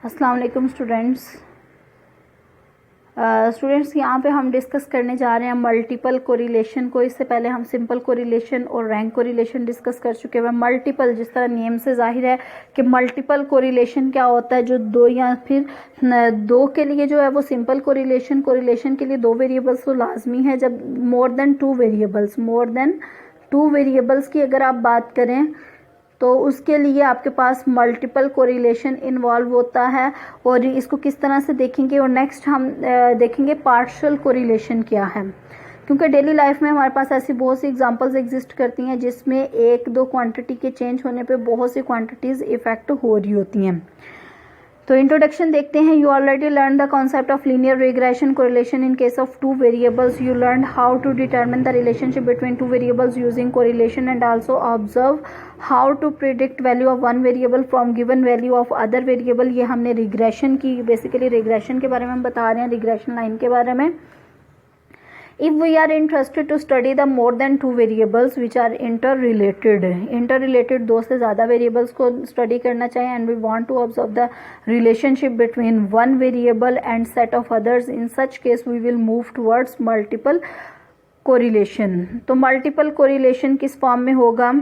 अस्सलाम वालेकुम स्टूडेंट्स। यहाँ पे हम डिस्कस करने जा रहे हैं मल्टीपल कोरिलेशन को। इससे पहले हम सिंपल कोरिलेशन और रैंक कोरिलेशन डिस्कस कर चुके हैं। मल्टीपल, जिस तरह नेम से जाहिर है कि मल्टीपल कोरिलेशन क्या होता है, जो दो या फिर दो के लिए जो है वो सिंपल कोरिलेशन के लिए दो वेरिएबल्स तो लाजमी है। जब मोर देन टू वेरिएबल्स की अगर आप बात करें तो उसके लिए आपके पास मल्टीपल कोरिलेशन इन्वॉल्व होता है। और इसको किस तरह से देखेंगे, और नेक्स्ट हम देखेंगे पार्शियल कोरिलेशन क्या है। क्योंकि डेली लाइफ में हमारे पास ऐसी बहुत सी एग्जांपल्स एग्जिस्ट करती हैं जिसमें एक दो क्वांटिटी के चेंज होने पे बहुत सी क्वांटिटीज़ इफेक्ट हो रही होती हैं। तो इंट्रोडक्शन देखते हैं। You already learn the concept of linear regression correlation in case of two variables. You learn how to determine the relationship between two variables using correlation and also observe how to predict value of one variable from given value of other variable. ये हमने regression की, basically regression के बारे में हम बता रहे हैं, रिग्रेशन लाइन के बारे में। If we are interested to study the more than two variables which are interrelated दो से ज़्यादा variables को study करना चाहिए, and we want to observe the relationship between one variable and set of others, in such case we will move towards multiple correlation। तो multiple correlation किस form में होगा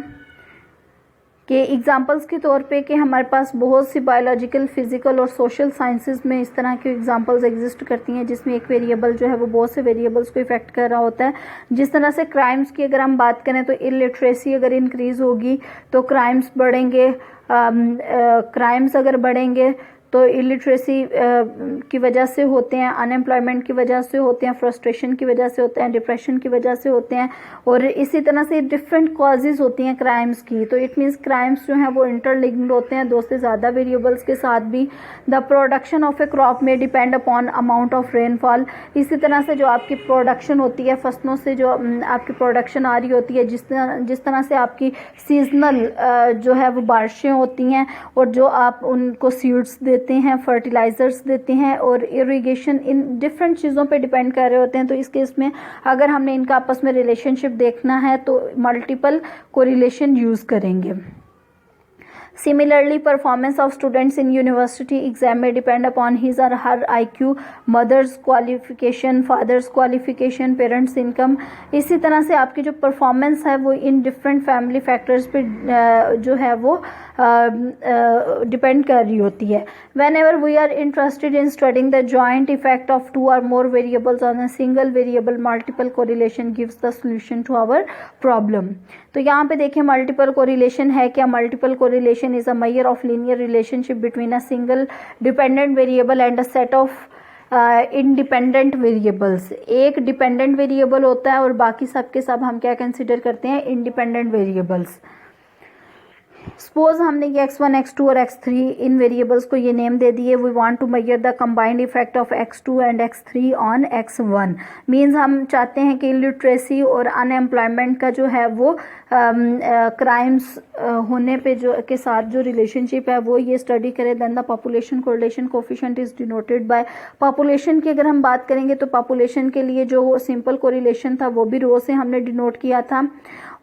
कि एग्जाम्पल्स के तौर पे कि हमारे पास बहुत सी बायोलॉजिकल, फिजिकल और सोशल साइंसेज में इस तरह की एग्जाम्पल्स एग्जिस्ट करती हैं जिसमें एक वेरिएबल जो है वो बहुत से वेरिएबल्स को इफेक्ट कर रहा होता है। जिस तरह से क्राइम्स की अगर हम बात करें तो इलिटरेसी अगर इंक्रीज होगी तो क्राइम्स बढ़ेंगे। क्राइम्स अगर बढ़ेंगे तो इलिटरेसी की वजह से होते हैं, अनएम्प्लॉयमेंट की वजह से होते हैं, फ्रस्ट्रेशन की वजह से होते हैं, डिप्रेशन की वजह से होते हैं, और इसी तरह से डिफरेंट कॉजेज़ होती हैं क्राइम्स की। तो इट मीन्स क्राइम्स जो हैं वो इंटरलिंक्ड होते हैं दो से ज़्यादा वेरिएबल्स के साथ भी। The production of a crop में depend upon amount of rainfall. इसी तरह से जो आपकी प्रोडक्शन होती है, फसलों से जो आपकी प्रोडक्शन आ रही होती है, जिस तरह से आपकी सीजनल जो है वो बारिशें होती हैं और जो आप उनको सीड्स देते हैं, फर्टिलाइजर्स देते हैं और इरिगेशन, इन डिफरेंट चीज़ों पे डिपेंड कर रहे होते हैं। तो इस केस में अगर हमने इनका आपस में रिलेशनशिप देखना है तो मल्टीपल कोरिलेशन यूज़ करेंगे। Similarly, performance of students in university exam may depend upon his or her IQ, mother's qualification, father's qualification, parents' income। इसी तरह से आपकी जो परफॉर्मेंस है वो इन डिफरेंट फैमिली फैक्टर्स पे जो है वो डिपेंड कर रही होती है। Whenever we are interested in studying the joint effect of two or more variables on a single variable, multiple correlation gives the solution to our problem। तो यहाँ पे देखिए मल्टीपल कोरिलेशन है क्या। Multiple correlation is a measure of linear relationship between a single dependent variable and a set of independent variables. एक dependent variable होता है और बाकी सब के सब हम क्या कंसिडर करते हैं, इंडिपेंडेंट वेरिएबल्स। सपोज हमने ये x1, x2 और x3 इन वेरिएबल्स को ये नेम दे दिए। We want to measure the combined effect of x2 and x3 on x1। Means हम चाहते हैं कि लिटरेसी और अनएम्प्लॉयमेंट का जो है वो क्राइम्स होने पे जो के साथ जो रिलेशनशिप है वो ये स्टडी करें। Then the population correlation coefficient is denoted by. Population की अगर हम बात करेंगे तो पॉपुलेशन के लिए जो सिंपल कोरिलेशन था वो भी रो से हमने डिनोट किया था।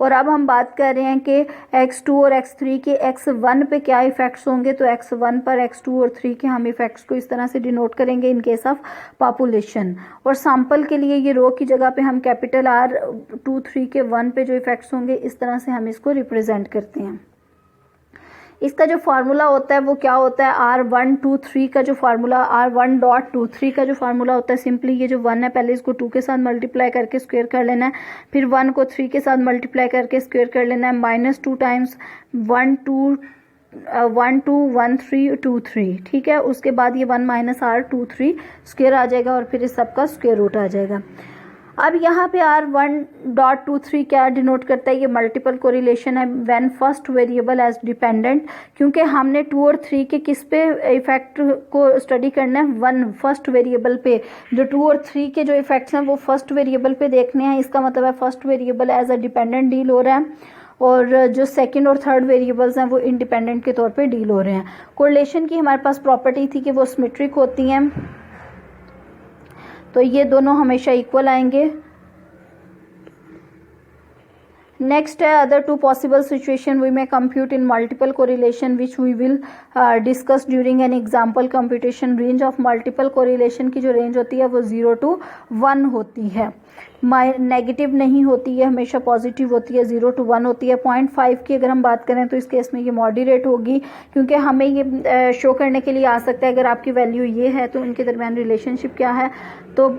और अब हम बात कर रहे हैं कि x2 और x3 के x1 पे क्या इफेक्ट्स होंगे। तो x1 पर x2 और 3 के हम इफेक्ट्स को इस तरह से डिनोट करेंगे इन केस ऑफ पॉपुलेशन। और सैंपल के लिए ये रो की जगह पे हम कैपिटल R2, 3 के 1 पे जो इफेक्ट्स होंगे इस तरह से हम इसको रिप्रेजेंट करते हैं। इसका जो फार्मूला होता है वो क्या होता है, R123 का जो फार्मूला, R1.23 का जो फार्मूला होता है, सिंपली ये जो 1 है पहले इसको 2 के साथ मल्टीप्लाई करके स्क्वायर कर लेना है, फिर 1 को 3 के साथ मल्टीप्लाई करके स्क्वायर कर लेना है, -2 टाइम्स 1,2,1,3,2,3। ठीक है, उसके बाद ये 1 - R23 स्क्वायर आ जाएगा और फिर इस सबका स्क्वायर रूट आ जाएगा। अब यहाँ पे R1.23 क्या डिनोट करता है, ये मल्टीपल कोरिलेशन है when first variable age dependent. क्योंकि हमने 2 और 3 के किस पे इफेक्ट को स्टडी करना है, फर्स्ट वेरिएबल पे। जो 2 और 3 के जो इफेक्ट्स हैं वो फर्स्ट वेरिएबल पे देखने हैं। इसका मतलब है first variable as a dependent deal हो रहा है और जो सेकंड और थर्ड वेरिएबल्स हैं वो इंडिपेंडेंट के तौर पे डील हो रहे हैं। कोरिलेशन की हमारे पास प्रॉपर्टी थी कि वो सिमेट्रिक होती हैं, तो ये दोनों हमेशा इक्वल आएंगे। Next, other two possible situation we may compute in multiple correlation, which we will discuss during an example computation. Range of multiple correlation की जो range होती है वो 0 to 1 होती है, नेगेटिव नहीं होती है, हमेशा पॉजिटिव होती है, 0 to 1 होती है. 0.5 की अगर हम बात करें तो इस केस में ये मॉडरेट होगी, क्योंकि हमें ये शो करने के लिए आ सकता है अगर आपकी वैल्यू ये है तो इनके दरमियान रिलेशनशिप क्या है. तो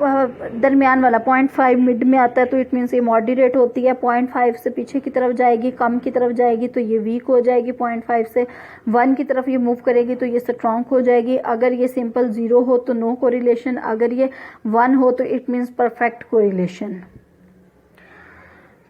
दरमियान वाला 0.5 मिड में आता है, तो इट मीन्स ये मॉडरेट होती है. 0.5 से पीछे की तरफ जाएगी, कम की तरफ जाएगी तो ये वीक हो जाएगी. 0.5 से 1 की तरफ ये मूव करेगी तो ये स्ट्रॉन्ग हो जाएगी. अगर ये सिंपल 0 हो तो नो कोरिलेशन, अगर ये 1 हो तो इट मीन्स परफेक्ट कोरिलेशन.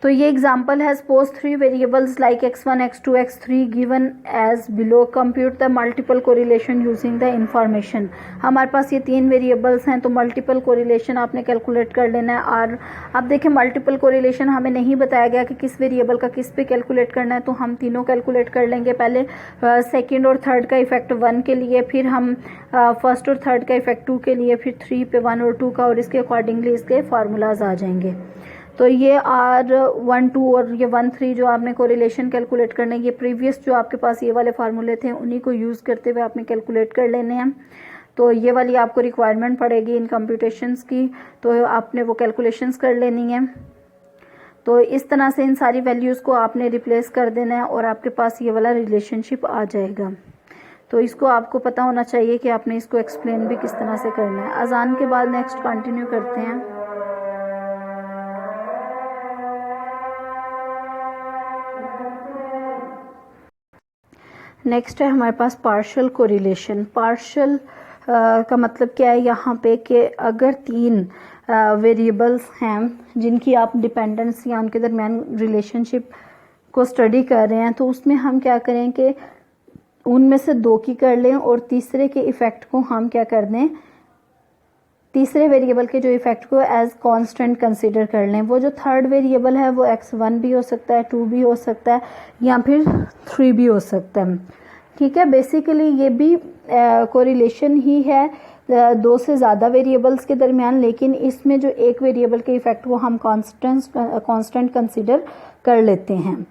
तो ये एग्जाम्पल है. Suppose 3 variables like x1, x2, x3 given as below. Compute the multiple correlation using the information. हमारे पास ये 3 वेरिएबल्स हैं, तो मल्टीपल कोरिलेशन आपने कैलकुलेट कर लेना है. और अब देखें मल्टीपल कोरिलेशन हमें नहीं बताया गया कि किस वेरिएबल का किस पे कैलकुलेट करना है, तो हम तीनों कैलकुलेट कर लेंगे. पहले सेकेंड और थर्ड का इफेक्ट 1 के लिए, फिर हम फर्स्ट और थर्ड का इफेक्ट 2 के लिए, फिर 3 पे 1 और 2 का, और इसके अकॉर्डिंगली इसके फार्मूलाज आ जाएंगे. तो ये R1, 2 और ये 1, 3 जो आपने कोरिलेशन कैलकुलेट करने, ये प्रीवियस जो आपके पास ये वाले फार्मूले थे उन्हीं को यूज़ करते हुए आपने कैलकुलेट कर लेने हैं. तो ये वाली आपको रिक्वायरमेंट पड़ेगी इन कंप्यूटेशंस की, तो आपने वो कैलकुलेशंस कर लेनी है. तो इस तरह से इन सारी वैल्यूज़ को आपने रिप्लेस कर देना है और आपके पास ये वाला रिलेशनशिप आ जाएगा. तो इसको आपको पता होना चाहिए कि आपने इसको एक्सप्लेन भी किस तरह से करना है. अजान के बाद नेक्स्ट कंटिन्यू करते हैं. नेक्स्ट है हमारे पास पार्शियल कोरिलेशन. पार्शियल का मतलब क्या है यहाँ पे कि अगर 3 वेरिएबल्स हैं जिनकी आप डिपेंडेंस या उनके दरमियान रिलेशनशिप को स्टडी कर रहे हैं, तो उसमें हम क्या करें कि उनमें से 2 की कर लें और तीसरे के इफ़ेक्ट को हम क्या कर दें, तीसरे वेरिएबल के जो इफेक्ट को एज कांस्टेंट कंसीडर कर लें. वो जो थर्ड वेरिएबल है वो x1 भी हो सकता है, 2 भी हो सकता है, या फिर 3 भी हो सकता है. ठीक है, बेसिकली ये भी कोरिलेशन ही है 2 से ज़्यादा वेरिएबल्स के दरमियान, लेकिन इसमें जो एक वेरिएबल के इफेक्ट वो हम कांस्टेंट कंसीडर कर लेते हैं.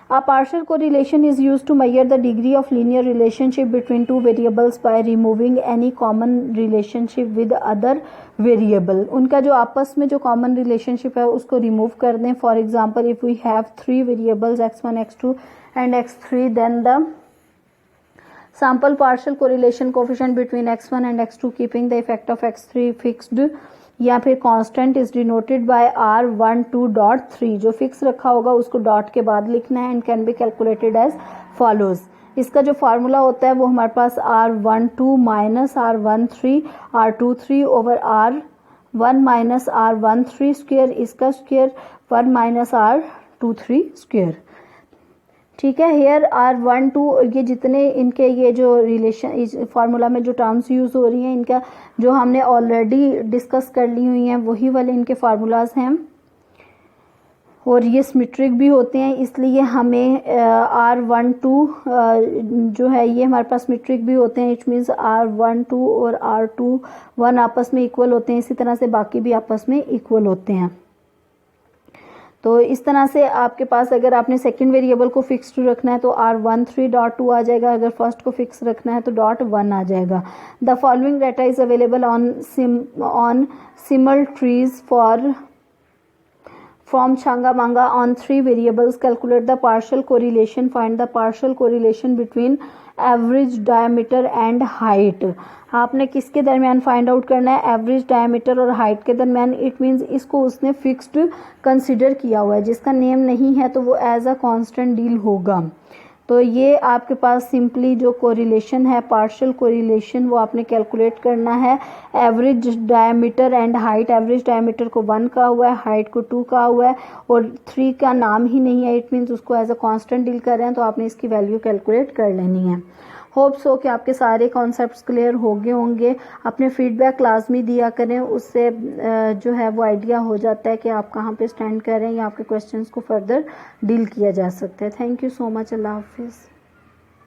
A partial correlation is used to measure the degree of linear relationship between 2 variables by removing any common relationship with other variable. उनका जो आपस में जो common relationship है उसको remove कर दें. For example, if we have 3 variables x1, x2 and x3, then the sample partial correlation coefficient between x1 and x2 keeping the effect of x3 fixed या फिर constant is denoted bye R12.3. जो fix रखा होगा उसको dot के बाद लिखना है and can be calculated as follows. इसका जो फार्मूला होता है वो हमारे पास R12 minus R13 R23 over R1 minus R13 square, इसका स्क्वेयर 1 माइनस R23 स्क्वेयर. ठीक है, हेयर R1, 2 ये जितने इनके ये जो रिलेशन इस फार्मूला में जो टर्म्स यूज़ हो रही हैं इनका जो हमने ऑलरेडी डिस्कस कर ली हुई हैं वही वाले इनके फार्मूलाज हैं, और ये सिमेट्रिक भी होते हैं, इसलिए हमें R12 जो है ये हमारे पास सिमेट्रिक भी होते हैं. इट मीन्स R12 और R21 आपस में इक्वल होते हैं, इसी तरह से बाकी भी आपस में इक्वल होते हैं. तो इस तरह से आपके पास अगर आपने सेकंड वेरिएबल को फिक्स्ड रखना है तो R13.2 आ जाएगा, अगर फर्स्ट को फिक्स रखना है तो .1 आ जाएगा. The following data is available on सिमल्ट्रीज from Changamanga on 3 variables. Calculate the partial correlation. Find the partial correlation between average diameter and height. आपने किसके दरमियान फाइंड आउट करना है, एवरेज डायमीटर और हाइट के दरमियान. इट मीन्स इसको उसने फिक्स्ड कंसिडर किया हुआ है, जिसका नेम नहीं है तो वो एज अ कांस्टेंट डील होगा. तो ये आपके पास सिंपली जो कोरिलेशन है पार्शियल कोरिलेशन वो आपने कैलकुलेट करना है. Average diameter and height, average diameter को 1 का हुआ है, हाइट को 2 का हुआ है, और 3 का नाम ही नहीं है, इट मीन्स उसको एज अ कांस्टेंट डील कर रहे हैं, तो आपने इसकी वैल्यू कैलकुलेट कर लेनी है. होप सो कि आपके सारे कॉन्सेप्ट्स क्लियर हो गए होंगे. अपने फीडबैक लाजमी दिया करें, उससे जो है वो आइडिया हो जाता है कि आप कहाँ पे स्टैंड कर रहे हैं या आपके क्वेश्चंस को फर्दर डील किया जा सकता है. Thank you so much. अल्लाह हाफिज़.